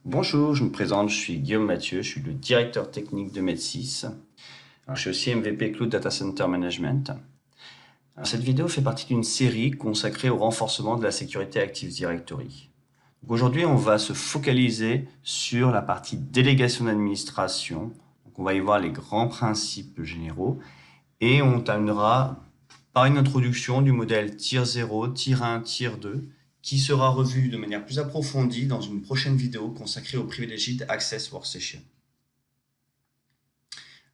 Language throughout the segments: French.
Bonjour, je me présente, je suis Guillaume Mathieu, je suis le directeur technique de Med6. Je suis aussi MVP Cloud Data Center Management. Cette vidéo fait partie d'une série consacrée au renforcement de la sécurité Active Directory. Aujourd'hui, on va se focaliser sur la partie délégation d'administration. On va y voir les grands principes généraux et on terminera par une introduction du modèle Tier 0, Tier 1, Tier 2 qui sera revu de manière plus approfondie dans une prochaine vidéo consacrée au Privileged Access Workstation.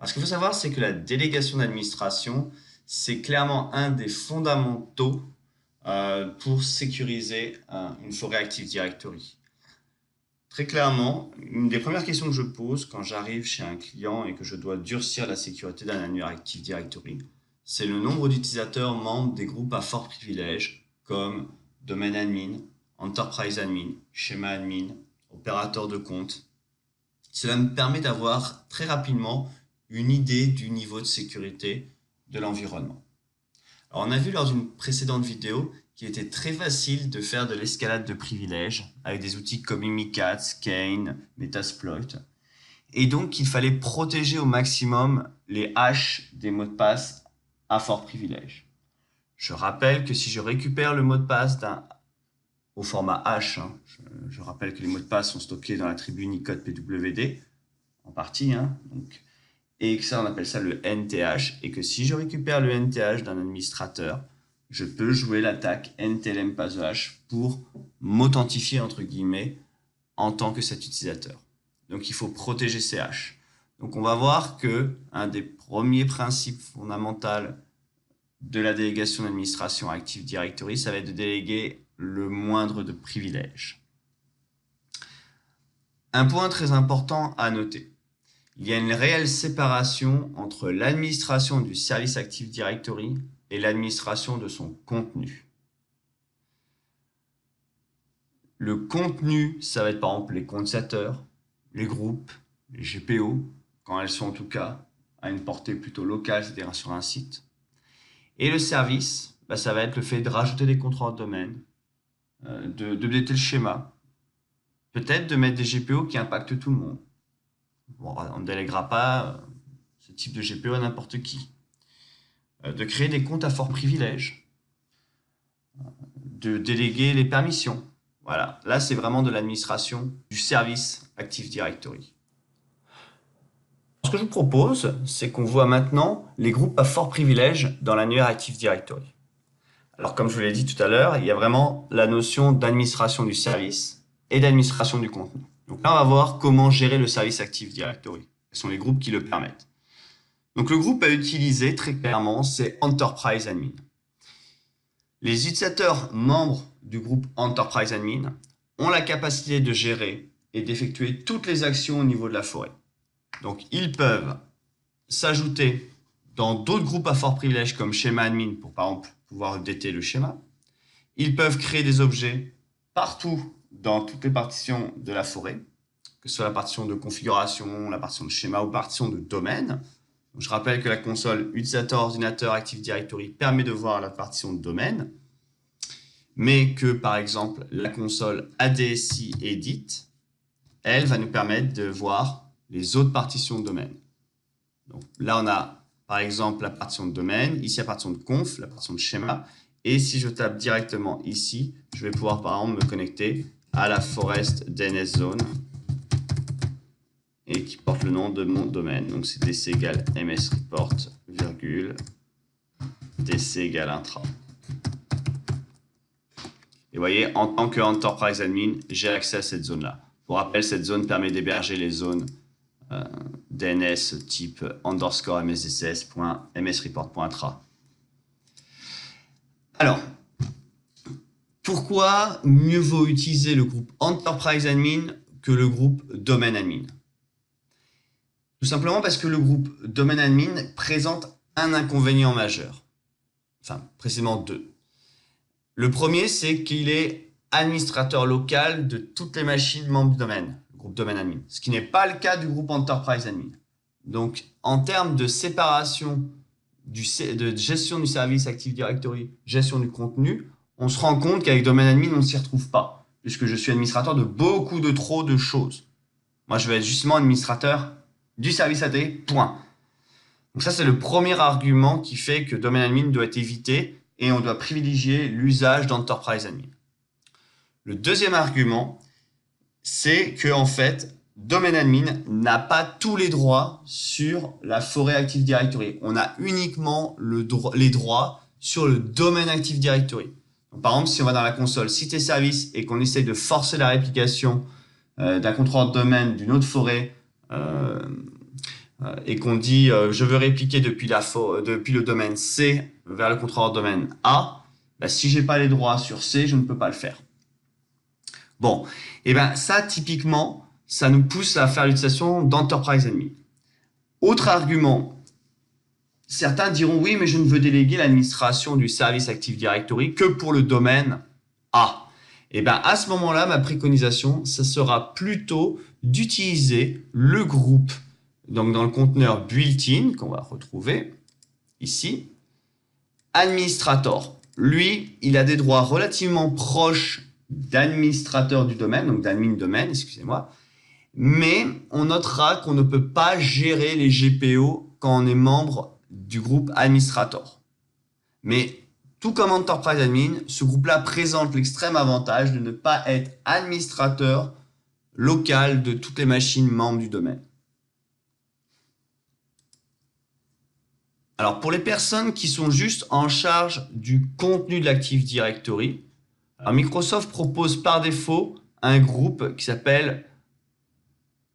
Alors, ce qu'il faut savoir, c'est que la délégation d'administration, c'est clairement un des fondamentaux pour sécuriser une forêt Active Directory. Très clairement, une des premières questions que je pose quand j'arrive chez un client et que je dois durcir la sécurité d'un annuaire Active Directory, c'est le nombre d'utilisateurs membres des groupes à fort privilège comme domaine admin, enterprise admin, schéma admin, opérateur de compte. Cela me permet d'avoir très rapidement une idée du niveau de sécurité de l'environnement. Alors, on a vu lors d'une précédente vidéo qu'il était très facile de faire de l'escalade de privilèges avec des outils comme Mimikatz, Skein, Metasploit. Et donc, il fallait protéger au maximum les hashes des mots de passe à fort privilège. Je rappelle que si je récupère le mot de passe au format hash, je rappelle que les mots de passe sont stockés dans la tribu Unicode PWD, en partie, et que ça, on appelle ça le NTH, et que si je récupère le NTH d'un administrateur, je peux jouer l'attaque NTLM pas the hash pour m'authentifier, entre guillemets, en tant que cet utilisateur. Donc, il faut protéger ces hashes. Donc, on va voir que un des premiers principes fondamentaux de la délégation d'administration Active Directory, ça va être de déléguer le moindre de privilèges. Un point très important à noter. Il y a une réelle séparation entre l'administration du service Active Directory et l'administration de son contenu. Le contenu, ça va être par exemple les comptes utilisateurs, les groupes, les GPO, quand elles sont en tout cas à une portée plutôt locale, c'est-à-dire sur un site. Et le service, ça va être le fait de rajouter des contrôleurs de domaine, d'updater le schéma, peut-être de mettre des GPO qui impactent tout le monde. Bon, on ne délèguera pas ce type de GPO à n'importe qui. De créer des comptes à fort privilège, de déléguer les permissions. Voilà, là c'est vraiment de l'administration du service Active Directory. Ce que je vous propose, c'est qu'on voit maintenant les groupes à fort privilège dans l'annuaire Active Directory. Alors comme je vous l'ai dit tout à l'heure, il y a vraiment la notion d'administration du service et d'administration du contenu. Donc là, on va voir comment gérer le service Active Directory. Quels sont les groupes qui le permettent. Donc le groupe à utiliser, très clairement, c'est Enterprise Admin. Les utilisateurs membres du groupe Enterprise Admin ont la capacité de gérer et d'effectuer toutes les actions au niveau de la forêt. Donc ils peuvent s'ajouter dans d'autres groupes à fort privilège comme schéma admin pour par exemple pouvoir updater le schéma. Ils peuvent créer des objets partout dans toutes les partitions de la forêt, que ce soit la partition de configuration, la partition de schéma ou la partition de domaine. Donc, je rappelle que la console utilisateur ordinateur Active Directory permet de voir la partition de domaine, mais que par exemple la console ADSI Edit, elle va nous permettre de voir les autres partitions de domaine. Donc là, on a par exemple la partition de domaine, ici la partition de conf, la partition de schéma, et si je tape directement ici, je vais pouvoir par exemple me connecter à la Forest DNS Zone et qui porte le nom de mon domaine. Donc c'est dc égale msreport, virgule, dc égale intra. Et vous voyez, en tant que Enterprise Admin, j'ai accès à cette zone-là. Pour rappel, cette zone permet d'héberger les zones DNS type underscore msdcs.msreport.intra. Alors, pourquoi mieux vaut utiliser le groupe Enterprise Admin que le groupe Domain Admin? Tout simplement parce que le groupe Domain Admin présente un inconvénient majeur. Enfin, précisément deux. Le premier, c'est qu'il est administrateur local de toutes les machines membres du domaine, le groupe Domain Admin, ce qui n'est pas le cas du groupe Enterprise Admin. Donc, en termes de séparation de gestion du service Active Directory, gestion du contenu, on se rend compte qu'avec Domain Admin, on ne s'y retrouve pas. puisque je suis administrateur de beaucoup de trop de choses. Moi, je vais être justement administrateur du service AD, point. Donc ça, c'est le premier argument qui fait que domaine admin doit être évité et on doit privilégier l'usage d'Enterprise Admin. Le deuxième argument, c'est que en fait, domaine admin n'a pas tous les droits sur la forêt Active Directory. On a uniquement les droits sur le domaine Active Directory. Donc, par exemple, si on va dans la console site et service et qu'on essaye de forcer la réplication d'un contrôleur de domaine d'une autre forêt et qu'on dit je veux répliquer depuis le domaine C vers le contrôleur de domaine A, bah, si j'ai pas les droits sur C, je ne peux pas le faire. Bon, et ben ça typiquement, ça nous pousse à faire l'utilisation d'Enterprise Admin. Autre argument, certains diront oui, mais je ne veux déléguer l'administration du service Active Directory que pour le domaine A. Et ben à ce moment-là, ma préconisation, ça sera plutôt d'utiliser le groupe, donc dans le conteneur built-in qu'on va retrouver ici, administrator. Lui, il a des droits relativement proches d'administrateur du domaine, donc d'admin domaine, excusez-moi, mais on notera qu'on ne peut pas gérer les GPO quand on est membre du groupe administrator. Mais tout comme Enterprise Admin, ce groupe-là présente l'extrême avantage de ne pas être administrateur local de toutes les machines membres du domaine. Alors pour les personnes qui sont juste en charge du contenu de l'Active Directory, alors Microsoft propose par défaut un groupe qui s'appelle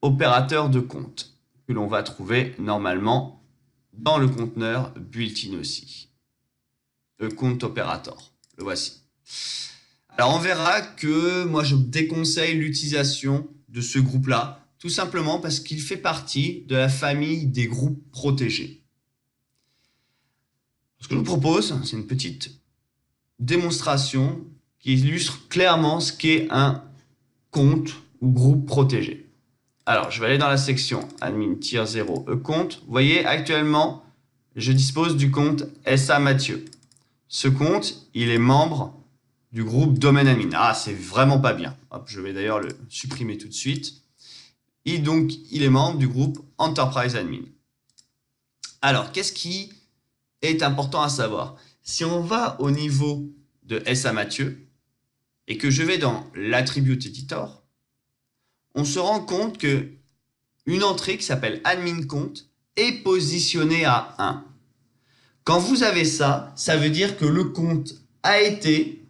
opérateur de compte, que l'on va trouver normalement dans le conteneur built-in aussi. Le compte opérateur, le voici. Alors on verra que moi je déconseille l'utilisation de ce groupe-là, tout simplement parce qu'il fait partie de la famille des groupes protégés. Ce que je vous propose, c'est une petite démonstration qui illustre clairement ce qu'est un compte ou groupe protégé. Alors, je vais aller dans la section admin-0 e-compte. Vous voyez, actuellement, je dispose du compte SA Mathieu. Ce compte, il est membre du groupe domaine admin. Ah, c'est vraiment pas bien. Hop, je vais d'ailleurs le supprimer tout de suite. Et donc, il est membre du groupe Enterprise Admin. Alors, qu'est-ce qui est important à savoir? Si on va au niveau de SA Mathieu et que je vais dans l'attribute editor, on se rend compte que une entrée qui s'appelle admin compte est positionnée à 1. Quand vous avez ça, ça veut dire que le compte a été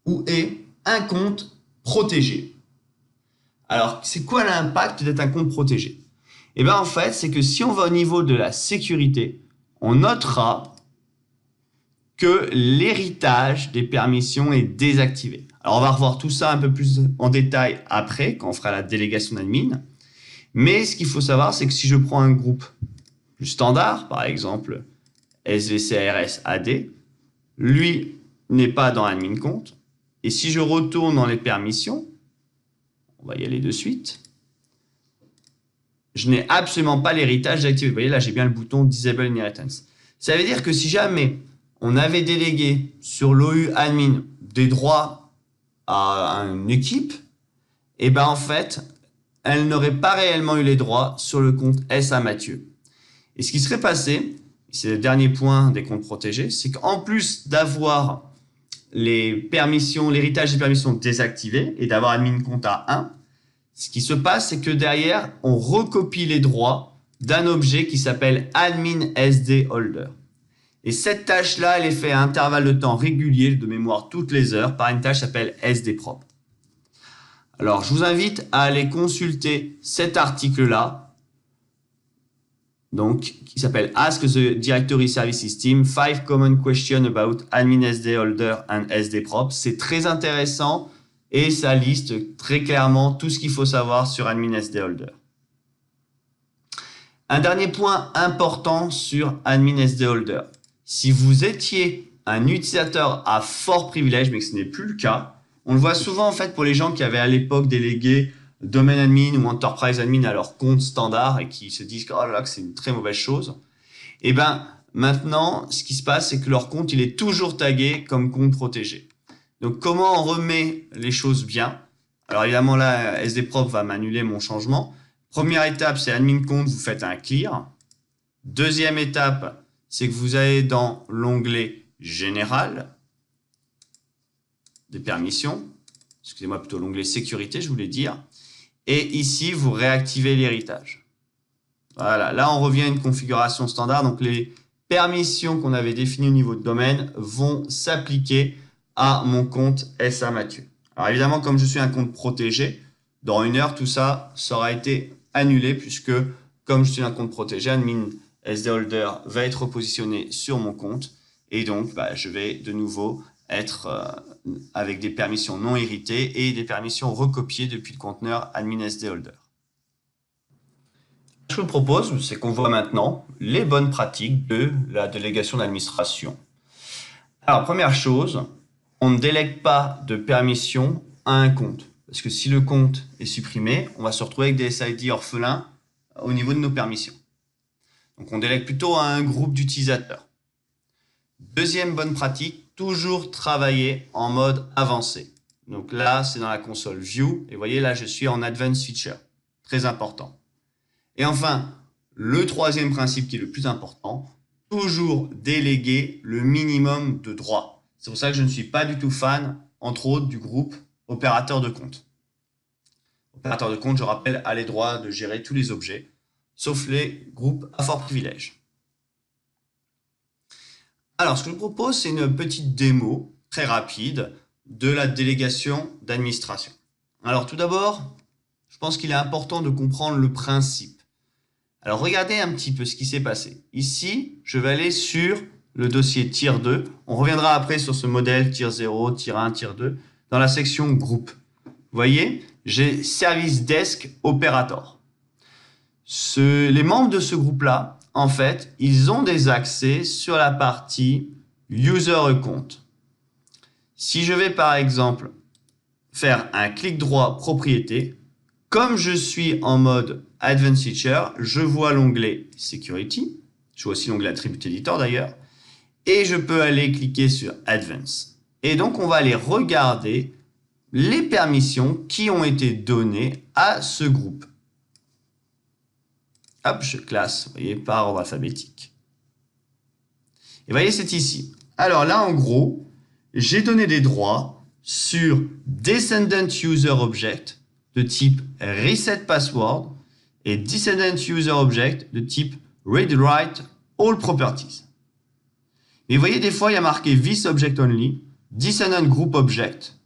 ou est un compte protégé. Alors, c'est quoi l'impact d'être un compte protégé? Eh bien, en fait, c'est que si on va au niveau de la sécurité, on notera que l'héritage des permissions est désactivé. Alors, on va revoir tout ça un peu plus en détail après, quand on fera la délégation d'admin. Mais ce qu'il faut savoir, c'est que si je prends un groupe plus standard, par exemple SVCRS AD, lui n'est pas dans admin compte. Et si je retourne dans les permissions, on va y aller de suite, je n'ai absolument pas l'héritage activé. Vous voyez, là, j'ai bien le bouton Disable Inheritance. Ça veut dire que si jamais on avait délégué sur l'OU admin des droits à une équipe, et ben en fait, elle n'aurait pas réellement eu les droits sur le compte SA Mathieu. Et ce qui serait passé, c'est le dernier point des comptes protégés, c'est qu'en plus d'avoir les permissions, l'héritage des permissions désactivées et d'avoir admin compte à 1, ce qui se passe, c'est que derrière, on recopie les droits d'un objet qui s'appelle admin SD holder. Et cette tâche-là, elle est faite à intervalles de temps réguliers, de mémoire toutes les heures, par une tâche qui s'appelle SDprop. Alors, je vous invite à aller consulter cet article-là, donc, qui s'appelle Ask the Directory Service System, 5 Common Questions about Admin SD Holder and SDprop. C'est très intéressant et ça liste très clairement tout ce qu'il faut savoir sur Admin SD Holder. Un dernier point important sur Admin SD Holder. Si vous étiez un utilisateur à fort privilège, mais que ce n'est plus le cas, on le voit souvent en fait pour les gens qui avaient à l'époque délégué domaine admin ou enterprise admin à leur compte standard et qui se disent que, oh là là, que c'est une très mauvaise chose. Et ben maintenant, ce qui se passe, c'est que leur compte il est toujours tagué comme compte protégé. Donc comment on remet les choses bien? Alors évidemment, là, SDProp va m'annuler mon changement. Première étape, c'est admin compte, vous faites un clear. Deuxième étape, c'est que vous allez dans l'onglet général des permissions. Excusez-moi, plutôt l'onglet sécurité, je voulais dire. Et ici, vous réactivez l'héritage. Voilà, là, on revient à une configuration standard. Donc, les permissions qu'on avait définies au niveau de domaine vont s'appliquer à mon compte SA Mathieu. Alors, évidemment, comme je suis un compte protégé, dans 1 heure, tout ça aura été annulé puisque, comme je suis un compte protégé, admin SD Holder va être repositionné sur mon compte. Et donc, je vais de nouveau être avec des permissions non héritées et des permissions recopiées depuis le conteneur admin SD Holder. Ce que je vous propose, c'est qu'on voit maintenant les bonnes pratiques de la délégation d'administration. Alors, première chose, on ne délègue pas de permission à un compte. Parce que si le compte est supprimé, on va se retrouver avec des SID orphelins au niveau de nos permissions. Donc, on délègue plutôt à un groupe d'utilisateurs. Deuxième bonne pratique, toujours travailler en mode avancé. Donc là, c'est dans la console View. Et vous voyez, là, je suis en Advanced Feature. Très important. Et enfin, le troisième principe qui est le plus important, toujours déléguer le minimum de droits. C'est pour ça que je ne suis pas du tout fan, entre autres, du groupe opérateur de compte. Opérateur de compte, je rappelle, a les droits de gérer tous les objets, sauf les groupes à fort privilège. Alors, ce que je vous propose, c'est une petite démo très rapide de la délégation d'administration. Alors, tout d'abord, je pense qu'il est important de comprendre le principe. Alors, regardez un petit peu ce qui s'est passé. Ici, je vais aller sur le dossier tier 2. On reviendra après sur ce modèle tier 0, tier 1, tier 2 dans la section groupe. Vous voyez, j'ai Service Desk Operator. Les membres de ce groupe-là, en fait, ils ont des accès sur la partie User Account. Si je vais par exemple faire un clic droit propriété, comme je suis en mode Advanced Feature, je vois l'onglet Security, je vois aussi l'onglet Attribute Editor d'ailleurs, et je peux aller cliquer sur Advanced. Et donc on va aller regarder les permissions qui ont été données à ce groupe. Hop, je classe, vous voyez, par ordre alphabétique. Et vous voyez, c'est ici. Alors là, en gros, j'ai donné des droits sur Descendant User Object de type Reset Password et Descendant User Object de type Read Write All Properties. Mais vous voyez, des fois, il y a marqué This Object Only, Descendant Group Object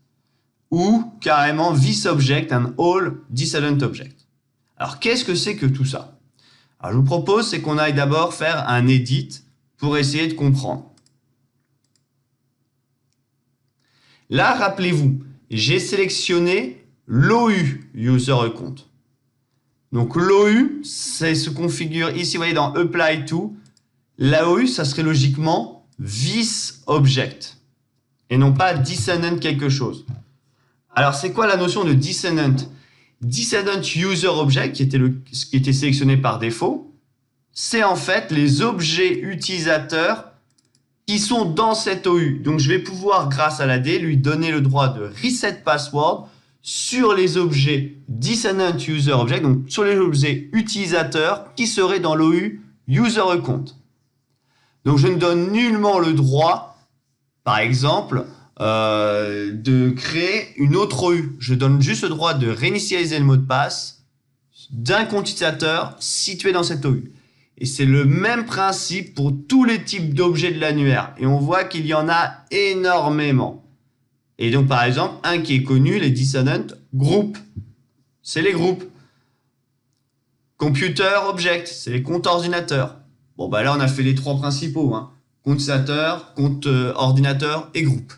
ou carrément This Object and All Descendant Object. Alors, qu'est-ce que c'est que tout ça ? Alors, je vous propose, c'est qu'on aille d'abord faire un edit pour essayer de comprendre. Là, rappelez-vous, j'ai sélectionné l'OU, User Account. Donc, l'OU, ça se configure ici, vous voyez, dans Apply to. L'OU, ça serait logiquement This Object et non pas Descendant quelque chose. Alors, c'est quoi la notion de Descendant ? Descendant User Object, ce qui était sélectionné par défaut, c'est en fait les objets utilisateurs qui sont dans cette OU. Donc, je vais pouvoir, grâce à l'AD, lui donner le droit de Reset Password sur les objets Descendant User Object, donc sur les objets utilisateurs qui seraient dans l'OU User Account. Donc, je ne donne nullement le droit, par exemple, de créer une autre OU. Je donne juste le droit de réinitialiser le mot de passe d'un compte utilisateur situé dans cette OU. Et c'est le même principe pour tous les types d'objets de l'annuaire. Et on voit qu'il y en a énormément. Et donc, par exemple, un qui est connu, les Descendant Group. C'est les groupes. Computer Object, c'est les comptes ordinateurs. Bon, là, on a fait les trois principaux. Compte utilisateur, compte ordinateur et groupe.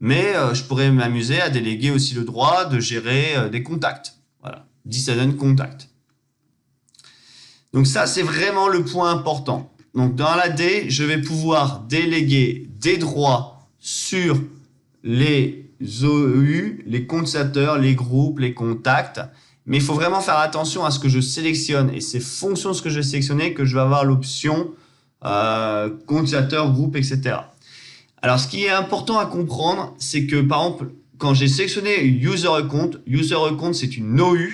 Mais je pourrais m'amuser à déléguer aussi le droit de gérer des contacts. Voilà, Descendant Contact. Donc ça, c'est vraiment le point important. Donc dans l'AD, je vais pouvoir déléguer des droits sur les OU, les comptes utilisateurs, les groupes, les contacts. Mais il faut vraiment faire attention à ce que je sélectionne. Et c'est fonction de ce que je vais sélectionner que je vais avoir l'option compte utilisateur, groupe, etc. Alors, ce qui est important à comprendre, c'est que, par exemple, quand j'ai sélectionné user account, c'est une OU.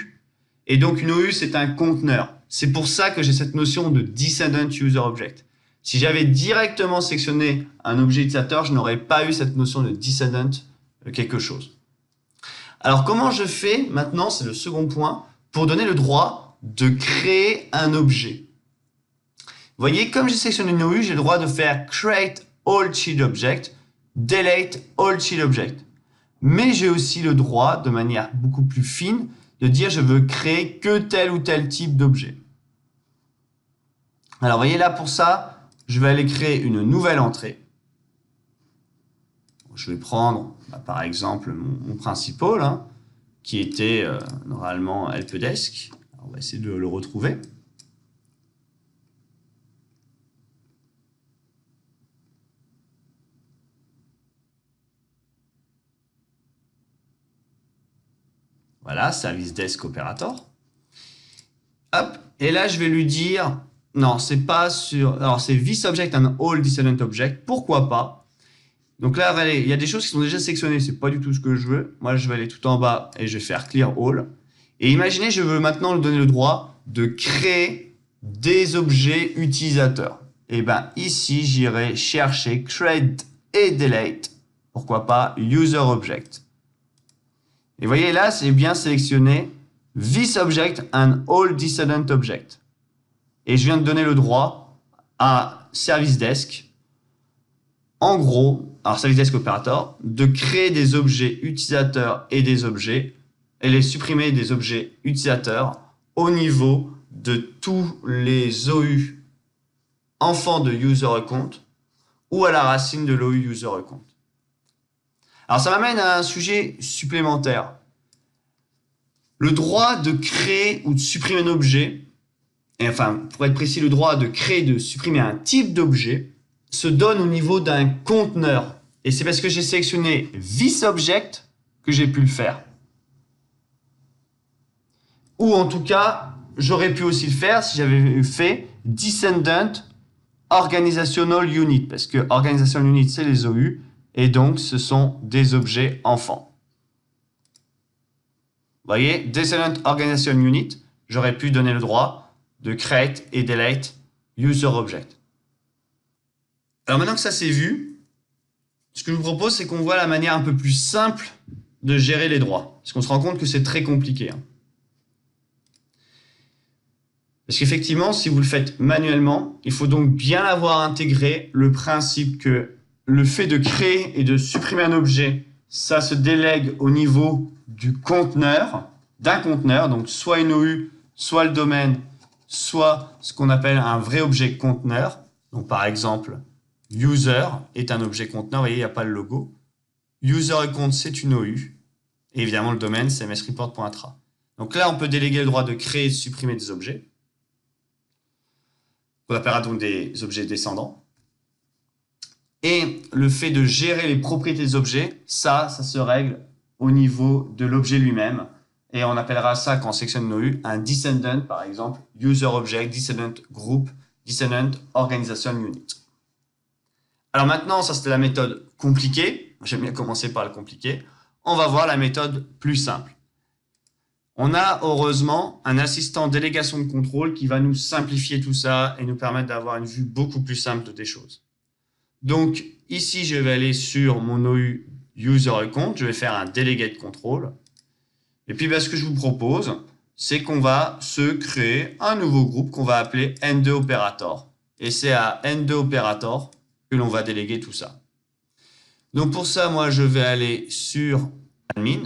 Et donc, une OU, c'est un conteneur. C'est pour ça que j'ai cette notion de descendant user object. Si j'avais directement sélectionné un objet utilisateur, je n'aurais pas eu cette notion de descendant quelque chose. Alors, comment je fais maintenant, c'est le second point, pour donner le droit de créer un objet. Vous voyez, comme j'ai sélectionné une OU, j'ai le droit de faire create all child object, delete all child object. Mais j'ai aussi le droit, de manière beaucoup plus fine, de dire je veux créer que tel ou tel type d'objet. Alors, vous voyez là, pour ça, je vais aller créer une nouvelle entrée. Je vais prendre, par exemple, mon principal, hein, qui était normalement helpdesk. Alors, on va essayer de le retrouver. Voilà, service desk operator. Hop, et là, je vais lui dire, non, c'est pas sur, alors c'est this object and all descendant object, pourquoi pas? Donc là, il y a des choses qui sont déjà sélectionnées, c'est pas du tout ce que je veux. Moi, je vais aller tout en bas et je vais faire clear all. Et imaginez, je veux maintenant lui donner le droit de créer des objets utilisateurs. Et bien ici, j'irai chercher create et delete, pourquoi pas user object. Et vous voyez là, c'est bien sélectionné this object and all descendant object. Et je viens de donner le droit à service desk, en gros, alors service desk operator, de créer des objets utilisateurs et des objets, et les supprimer des objets utilisateurs au niveau de tous les OU enfants de user account ou à la racine de l'OU user account. Alors ça m'amène à un sujet supplémentaire. Le droit de créer ou de supprimer un objet, et enfin pour être précis, le droit de créer et de supprimer un type d'objet se donne au niveau d'un conteneur. Et c'est parce que j'ai sélectionné this object que j'ai pu le faire. Ou en tout cas, j'aurais pu aussi le faire si j'avais fait descendant organizational unit, parce que organizational unit c'est les OU, et donc ce sont des objets enfants. Vous voyez, descendant organization unit, j'aurais pu donner le droit de create et delete user object. Alors maintenant que ça c'est vu, ce que je vous propose, c'est qu'on voit la manière un peu plus simple de gérer les droits, parce qu'on se rend compte que c'est très compliqué. Parce qu'effectivement, si vous le faites manuellement, il faut donc bien avoir intégré le principe que le fait de créer et de supprimer un objet, ça se délègue au niveau du conteneur, d'un conteneur, donc soit une OU, soit le domaine, soit ce qu'on appelle un vrai objet conteneur. Donc par exemple, user est un objet conteneur, vous voyez, il n'y a pas le logo. User account, c'est une OU. Et évidemment, le domaine, c'est msreport.tra. Donc là, on peut déléguer le droit de créer et de supprimer des objets. On appellera donc des objets descendants. Et le fait de gérer les propriétés des objets, ça se règle au niveau de l'objet lui-même. Et on appellera ça, quand on sélectionne nos U, un descendant, par exemple, user object, descendant group, descendant organization unit. Alors maintenant, ça c'était la méthode compliquée. J'aime bien commencer par le compliqué. On va voir la méthode plus simple. On a heureusement un assistant délégation de contrôle qui va nous simplifier tout ça et nous permettre d'avoir une vue beaucoup plus simple des choses. Donc ici, je vais aller sur mon OU user account, je vais faire un delegate control. Et puis ce que je vous propose, c'est qu'on va se créer un nouveau groupe qu'on va appeler N2 Operator. Et c'est à N2 Operator que l'on va déléguer tout ça. Donc pour ça, moi, je vais aller sur Admin.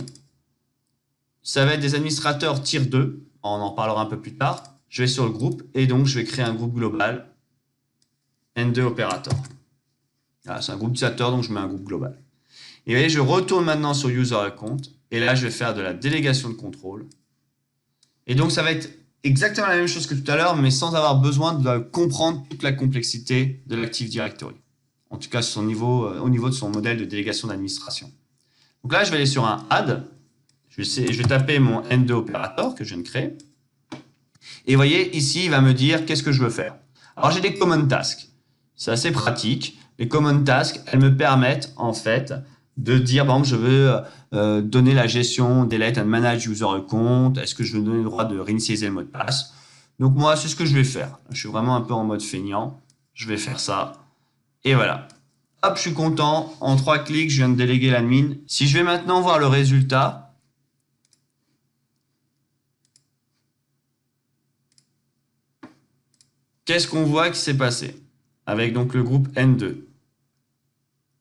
Ça va être des administrateurs tier 2. On en parlera un peu plus tard. Je vais sur le groupe et donc je vais créer un groupe global N2 Operator. Voilà, c'est un groupe utilisateur, donc je mets un groupe global. Et vous voyez, je retourne maintenant sur User Account. Et là, je vais faire de la délégation de contrôle. Et donc, ça va être exactement la même chose que tout à l'heure, mais sans avoir besoin de comprendre toute la complexité de l'Active Directory. En tout cas, au niveau de son modèle de délégation d'administration. Donc là, je vais aller sur un Add. Je vais taper mon N2 Operator que je viens de créer. Et vous voyez, ici, il va me dire qu'est-ce que je veux faire. Alors, j'ai des Common Tasks. C'est assez pratique. Les Common Tasks, elles me permettent, en fait, de dire, par exemple, je veux donner la gestion, delete and manage user account. Est-ce que je veux donner le droit de réinitialiser le mot de passe? Donc moi, c'est ce que je vais faire. Je suis vraiment un peu en mode feignant. Je vais faire ça. Et voilà. Hop, je suis content. En 3 clics, je viens de déléguer l'admin. Si je vais maintenant voir le résultat, qu'est-ce qu'on voit qui s'est passé avec donc le groupe N2?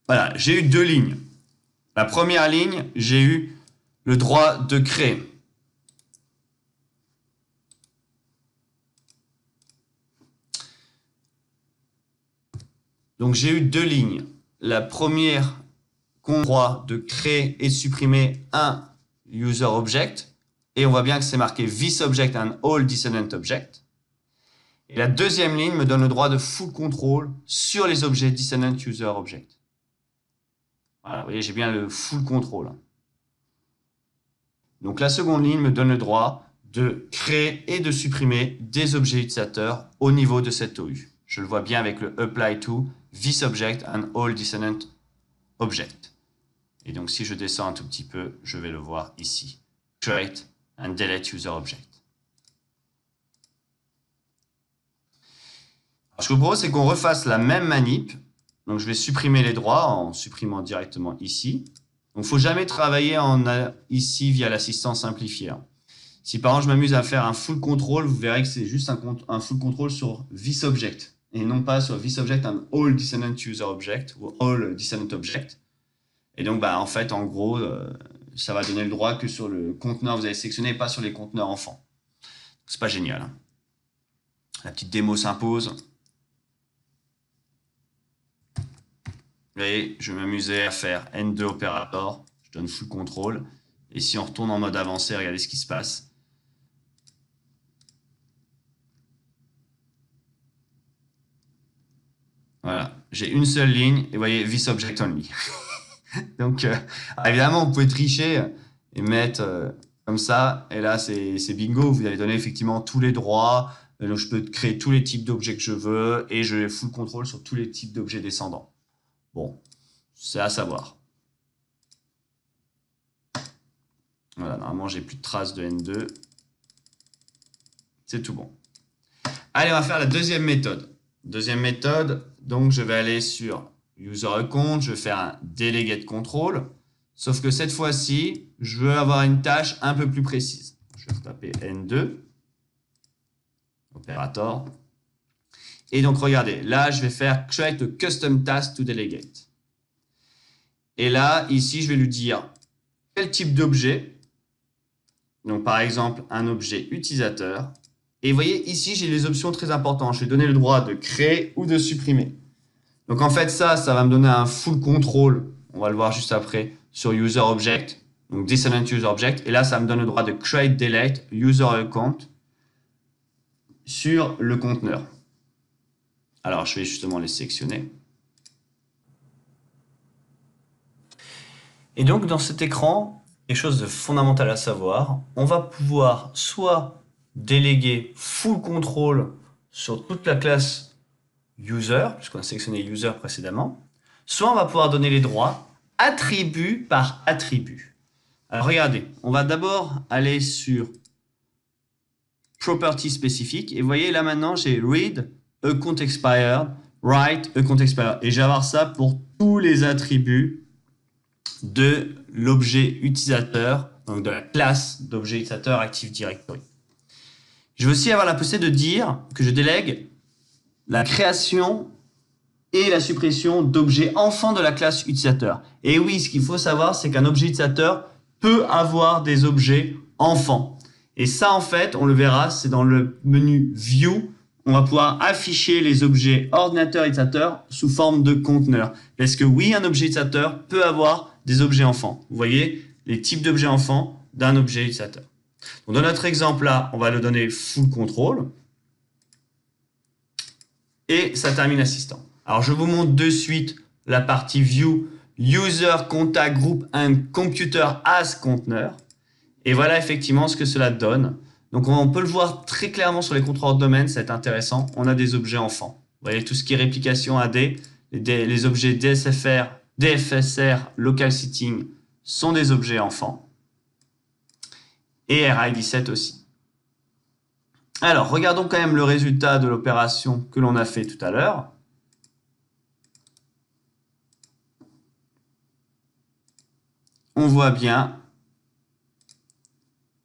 Voilà, j'ai eu 2 lignes. La première ligne, j'ai eu le droit de créer. Donc j'ai eu 2 lignes. La première, qu'on a droit de créer et de supprimer un user object. Et on voit bien que c'est marqué this object and all descendant object. Et la deuxième ligne me donne le droit de full control sur les objets descendant user object. Voilà, vous voyez, j'ai bien le full control. Donc la seconde ligne me donne le droit de créer et de supprimer des objets utilisateurs au niveau de cette OU. Je le vois bien avec le apply to this object and all descendant object. Et donc si je descends un tout petit peu, je vais le voir ici. Create and delete user object. Alors, ce que je vous propose, c'est qu'on refasse la même manip. Donc je vais supprimer les droits en supprimant directement ici. Donc il ne faut jamais travailler ici via l'assistant simplifié. Si par exemple je m'amuse à faire un full control, vous verrez que c'est juste un full control sur this object et non pas sur this object and all descendant user object ou all descendant object. Et donc en fait en gros ça va donner le droit que sur le conteneur que vous avez sélectionné et pas sur les conteneurs enfants. C'est pas génial. Hein. La petite démo s'impose. Vous voyez, je vais m'amuser à faire N2 opérator, je donne full control. Et si on retourne en mode avancé, regardez ce qui se passe. Voilà, j'ai une seule ligne et vous voyez, this object only. Donc, évidemment, vous pouvez tricher et mettre comme ça. Et là, c'est bingo, vous allez donner effectivement tous les droits. Donc, je peux créer tous les types d'objets que je veux et je full control sur tous les types d'objets descendants. Bon, c'est à savoir. Voilà, normalement, j'ai plus de traces de N2. C'est tout bon. Allez, on va faire la deuxième méthode. Deuxième méthode, donc je vais aller sur user account, je vais faire un delegate control. Sauf que cette fois-ci, je veux avoir une tâche un peu plus précise. Je vais taper N2, opérator. Et donc, regardez, là, je vais faire create a custom task to delegate. Et là, ici, je vais lui dire quel type d'objet. Donc, par exemple, un objet utilisateur. Et vous voyez, ici, j'ai les options très importantes. Je vais donner le droit de créer ou de supprimer. Donc, en fait, ça va me donner un full control. On va le voir juste après sur user object. Donc, descendant user object. Et là, ça me donne le droit de create, delete, user account sur le conteneur. Alors, je vais justement les sélectionner. Et donc, dans cet écran, quelque chose de fondamental à savoir, on va pouvoir soit déléguer full control sur toute la classe user, puisqu'on a sélectionné user précédemment, soit on va pouvoir donner les droits attribut par attribut. Alors, regardez, on va d'abord aller sur property spécifique, et vous voyez là maintenant, j'ai read, account expired, write, account expired. Et je vais avoir ça pour tous les attributs de l'objet utilisateur, donc de la classe d'objet utilisateur Active Directory. Je vais aussi avoir la possibilité de dire que je délègue la création et la suppression d'objets enfants de la classe utilisateur. Et oui, ce qu'il faut savoir, c'est qu'un objet utilisateur peut avoir des objets enfants. Et ça, en fait, on le verra, c'est dans le menu View. On va pouvoir afficher les objets ordinateur utilisateur sous forme de conteneur. Parce que oui, un objet utilisateur peut avoir des objets enfants. Vous voyez les types d'objets enfants d'un objet utilisateur. Donc dans notre exemple là, on va le donner full control. Et ça termine assistant. Alors je vous montre de suite la partie View, User, Contact, Group and Computer as Conteneur. Et voilà effectivement ce que cela donne. Donc on peut le voir très clairement sur les contrôleurs de domaine, c'est intéressant. On a des objets enfants. Vous voyez tout ce qui est réplication AD, les objets DSFR, DFSR, local sitting sont des objets enfants. Et RI17 aussi. Alors, regardons quand même le résultat de l'opération que l'on a fait tout à l'heure. On voit bien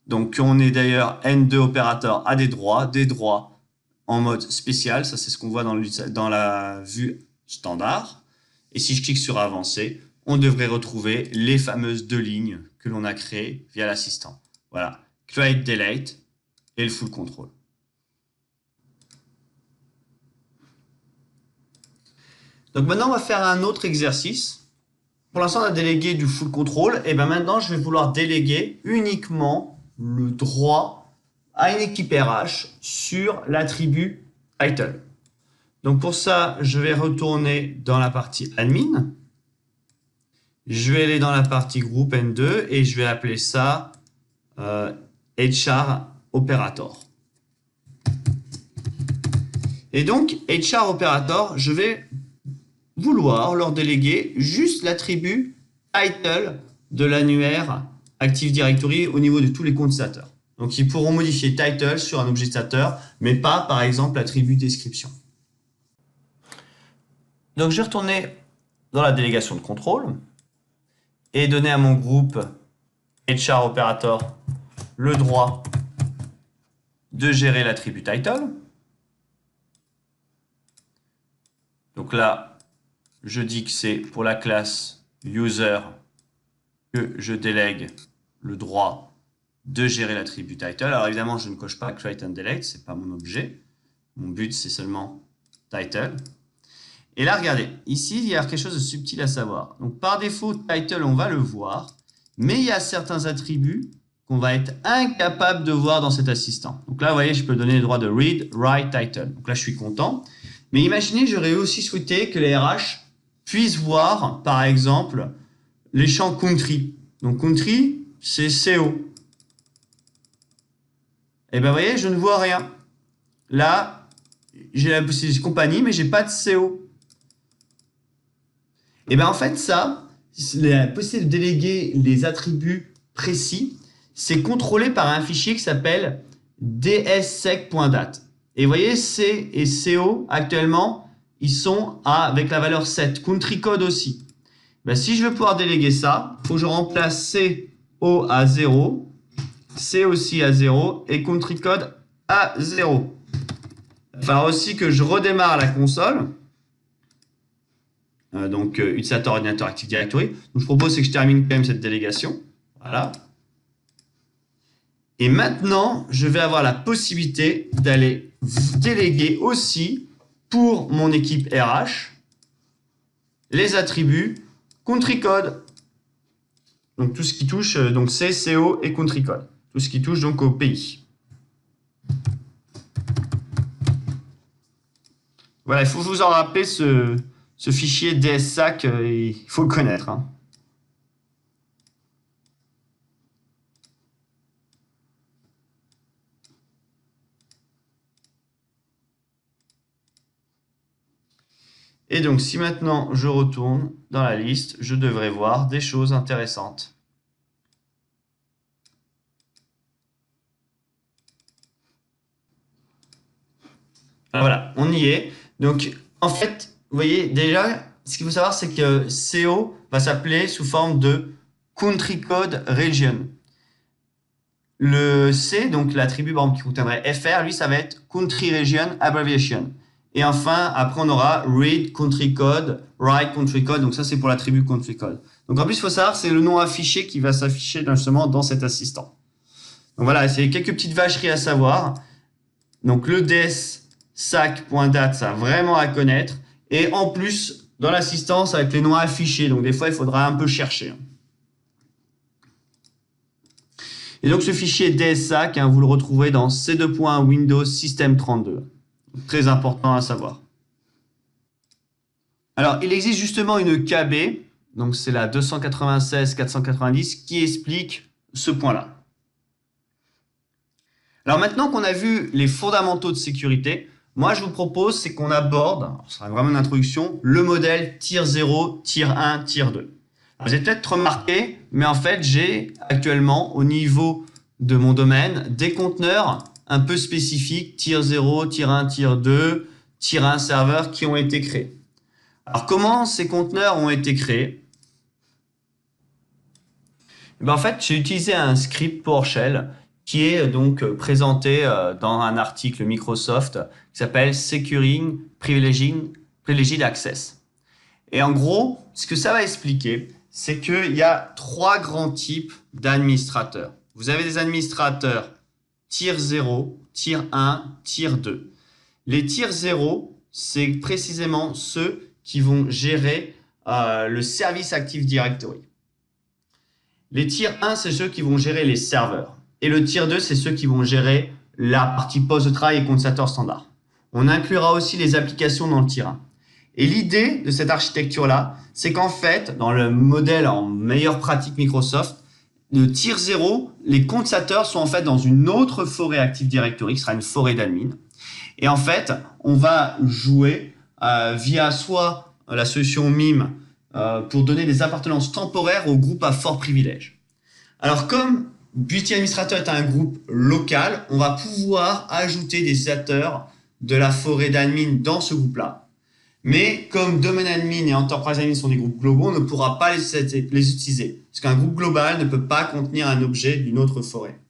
donc qu'on est d'ailleurs N2 opérateur à des droits en mode spécial. Ça, c'est ce qu'on voit dans la vue standard. Et si je clique sur avancer, on devrait retrouver les fameuses deux lignes que l'on a créées via l'assistant. Voilà, create, delete et le full control. Donc maintenant, on va faire un autre exercice. Pour l'instant, on a délégué du full control. Et bien maintenant, je vais vouloir déléguer uniquement le droit à une équipe RH sur l'attribut title. Donc pour ça, je vais retourner dans la partie admin. Je vais aller dans la partie groupe N2 et je vais appeler ça HR Operator. Et donc, HR Operator, je vais vouloir leur déléguer juste l'attribut title de l'annuaire Active Directory au niveau de tous les comptes utilisateurs. Donc, ils pourront modifier title sur un objet utilisateur, mais pas, par exemple, l'attribut description. Donc, je vais retourner dans la délégation de contrôle et donner à mon groupe HR Operator le droit de gérer l'attribut title. Donc là, je dis que c'est pour la classe user que je délègue le droit de gérer l'attribut title. Alors évidemment, je ne coche pas create and delete, ce n'est pas mon objet. Mon but, c'est seulement title. Et là, regardez, ici, il y a quelque chose de subtil à savoir. Donc par défaut, title, on va le voir, mais il y a certains attributs qu'on va être incapable de voir dans cet assistant. Donc là, vous voyez, je peux donner le droit de read, write, title. Donc là, je suis content. Mais imaginez, j'aurais aussi souhaité que les RH puissent voir, par exemple, les champs country. Donc country, c'est CO. Et bien, vous voyez, je ne vois rien. Là, j'ai la possibilité de compagnie, mais je n'ai pas de CO. Et bien, en fait, ça, la possibilité de déléguer les attributs précis, c'est contrôlé par un fichier qui s'appelle dssec.dat. Et vous voyez, C et CO, actuellement, ils sont avec la valeur 7. Country code aussi. Ben, si je veux pouvoir déléguer ça, il faut que je remplace CO à 0, C aussi à 0 et country code à 0. Il va falloir aussi que je redémarre la console. Donc, utilisateur ordinateur Active Directory. Donc, je propose que je termine quand même cette délégation. Voilà. Et maintenant, je vais avoir la possibilité d'aller déléguer aussi pour mon équipe RH les attributs country code. Donc tout ce qui touche donc C, CO et country code. Tout ce qui touche donc au pays. Voilà, il faut vous en rappeler ce fichier DSSAC, il faut le connaître. Hein. Et donc, si maintenant je retourne dans la liste, je devrais voir des choses intéressantes. Voilà, on y est. Donc, en fait, vous voyez, déjà, ce qu'il faut savoir, c'est que CO va s'appeler sous forme de Country Code Region. Le C, donc l'attribut qui contiendrait FR, lui, ça va être Country Region Abbreviation. Et enfin, après, on aura read country code, write country code. Donc ça, c'est pour l'attribut country code. Donc en plus, il faut savoir, c'est le nom affiché qui va s'afficher justement dans cet assistant. Donc voilà, c'est quelques petites vacheries à savoir. Donc le dssec.dat, ça vraiment à connaître. Et en plus, dans l'assistance, avec les noms affichés. Donc des fois, il faudra un peu chercher. Et donc ce fichier dssec, vous le retrouvez dans C2.Windows System 32. Très important à savoir. Alors, il existe justement une KB, donc c'est la 296.490, qui explique ce point-là. Alors maintenant qu'on a vu les fondamentaux de sécurité, Moi, je vous propose, c'est qu'on aborde, ce sera vraiment une introduction, le modèle tier 0, tier 1, tier 2. Alors, vous avez peut-être remarqué, mais en fait, j'ai actuellement, au niveau de mon domaine, des conteneurs un peu spécifiques, tier 0, tier 1, tier 2, tier 1 serveur, qui ont été créés. Alors, comment ces conteneurs ont été créés? En fait, j'ai utilisé un script PowerShell qui est donc présenté dans un article Microsoft qui s'appelle Securing Privileged Access. Et en gros, ce que ça va expliquer, c'est qu'il y a 3 grands types d'administrateurs. Vous avez des administrateurs tier 0, tier 1, tier 2. Les tier 0, c'est précisément ceux qui vont gérer le service Active Directory. Les tier 1, c'est ceux qui vont gérer les serveurs. Et le tier 2, c'est ceux qui vont gérer la partie poste de travail et condensateur standard. On inclura aussi les applications dans le tier 1. Et l'idée de cette architecture-là, c'est qu'en fait, dans le modèle en meilleure pratique Microsoft, le tier 0, les condensateur sont en fait dans une autre forêt Active Directory, qui sera une forêt d'admin. Et en fait, on va jouer via soit la solution MIME pour donner des appartenances temporaires au groupe à fort privilège. Alors, comme multi-administrateur est un groupe local, on va pouvoir ajouter des utilisateurs de la forêt d'admin dans ce groupe-là. Mais comme domaine admin et enterprise admin sont des groupes globaux, on ne pourra pas les utiliser. Parce qu'un groupe global ne peut pas contenir un objet d'une autre forêt.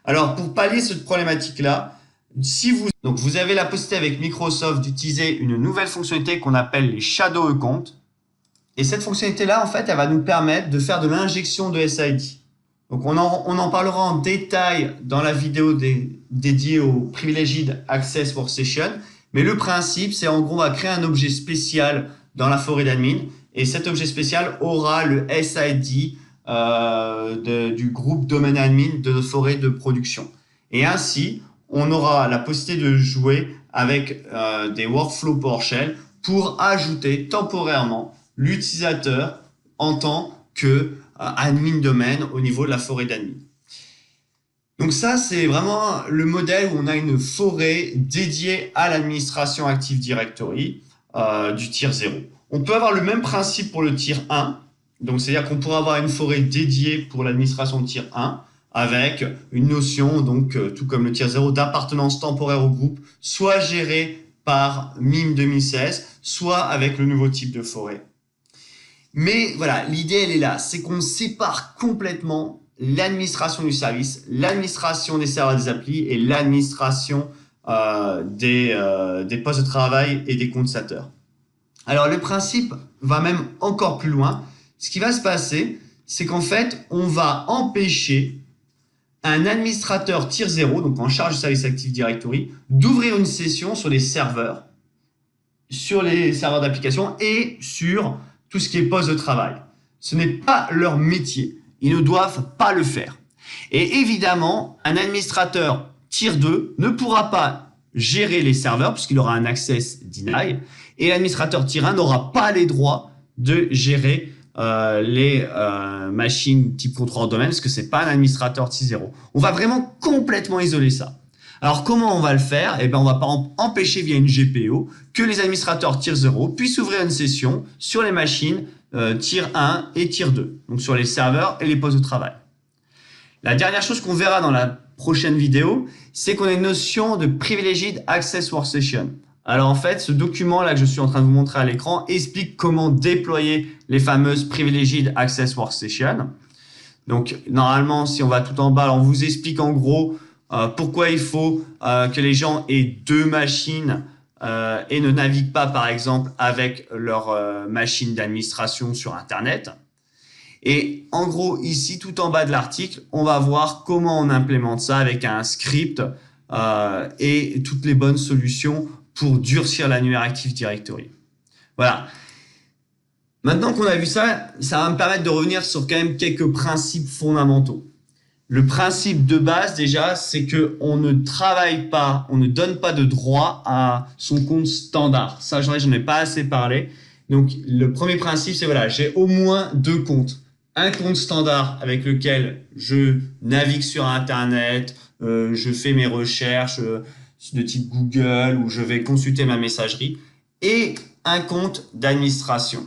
Alors, pour pallier cette problématique-là, donc vous avez la possibilité avec Microsoft d'utiliser une nouvelle fonctionnalité qu'on appelle les Shadow Accounts. Et cette fonctionnalité-là, en fait, elle va nous permettre de faire de l'injection de SID. Donc, on en parlera en détail dans la vidéo dédiée au Privileged Access Workstation. Mais le principe, c'est en gros, on va créer un objet spécial dans la forêt d'admin. Et cet objet spécial aura le SID du groupe domaine admin de forêt de production. Et ainsi, on aura la possibilité de jouer avec des workflows PowerShell pour ajouter temporairement l'utilisateur en tant que admin domaine au niveau de la forêt d'admin. Donc ça, c'est vraiment le modèle où on a une forêt dédiée à l'administration Active Directory du tier 0. On peut avoir le même principe pour le tier 1. Donc, c'est-à-dire qu'on pourrait avoir une forêt dédiée pour l'administration de tier 1 avec une notion, donc tout comme le tier 0, d'appartenance temporaire au groupe, soit gérée par MIME 2016, soit avec le nouveau type de forêt. Mais voilà, l'idée, elle est là. C'est qu'on sépare complètement l'administration du service, l'administration des serveurs des applis et l'administration des postes de travail et des condensateurs. Alors, le principe va même encore plus loin. Ce qui va se passer, c'est qu'en fait, on va empêcher un administrateur tier 0, donc en charge du service Active Directory, d'ouvrir une session sur les serveurs d'application et sur tout ce qui est poste de travail. Ce n'est pas leur métier. Ils ne doivent pas le faire. Et évidemment, un administrateur tier 2 ne pourra pas gérer les serveurs puisqu'il aura un access deny et l'administrateur tier 1 n'aura pas les droits de gérer les machines type contrôleur domaine parce que c'est pas un administrateur tier 0. On va vraiment complètement isoler ça. Alors, comment on va le faire? Eh bien, on va pas empêcher via une GPO que les administrateurs tier 0 puissent ouvrir une session sur les machines tier 1 et tier 2, donc sur les serveurs et les postes de travail. La dernière chose qu'on verra dans la prochaine vidéo, c'est qu'on a une notion de Privileged Access Workstation. Alors en fait, ce document-là que je suis en train de vous montrer à l'écran explique comment déployer les fameuses Privileged Access Workstation. Donc normalement, si on va tout en bas, on vous explique en gros pourquoi il faut que les gens aient 2 machines et ne naviguent pas, par exemple, avec leur machine d'administration sur Internet. Et en gros, ici, tout en bas de l'article, on va voir comment on implémente ça avec un script et toutes les bonnes solutions pour durcir l'annuaire Active Directory. Voilà. Maintenant qu'on a vu ça, ça va me permettre de revenir sur quand même quelques principes fondamentaux. Le principe de base, déjà, c'est qu'on ne travaille pas, on ne donne pas de droit à son compte standard. Ça, j'en ai pas assez parlé. Donc, le premier principe, c'est voilà, j'ai au moins 2 comptes. Un compte standard avec lequel je navigue sur Internet, je fais mes recherches, de type Google où je vais consulter ma messagerie et un compte d'administration.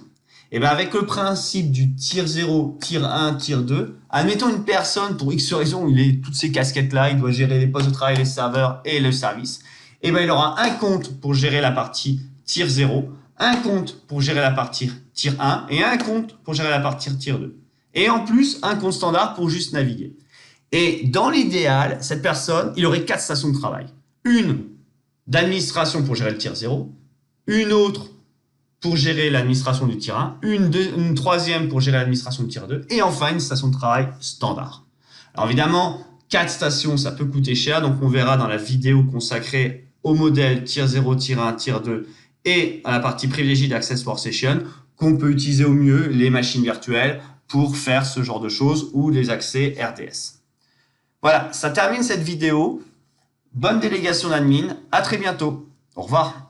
Et bien avec le principe du tier 0, tier 1, tier 2, admettons une personne, pour X raison, il a toutes ces casquettes-là, il doit gérer les postes de travail, les serveurs et le service, et bien il aura un compte pour gérer la partie tier 0, un compte pour gérer la partie tier 1 et un compte pour gérer la partie tier 2. Et en plus, un compte standard pour juste naviguer. Et dans l'idéal, cette personne, il aurait 4 stations de travail. Une d'administration pour gérer le tier 0, une autre pour gérer l'administration du tier 1, une troisième pour gérer l'administration du tier 2, et enfin une station de travail standard. Alors évidemment, 4 stations, ça peut coûter cher, donc on verra dans la vidéo consacrée au modèle tier 0, tier 1, tier 2 et à la partie privilégiée d'Access Workstation qu'on peut utiliser au mieux les machines virtuelles pour faire ce genre de choses ou les accès RDS. Voilà, ça termine cette vidéo. Bonne délégation d'admin, à très bientôt. Au revoir.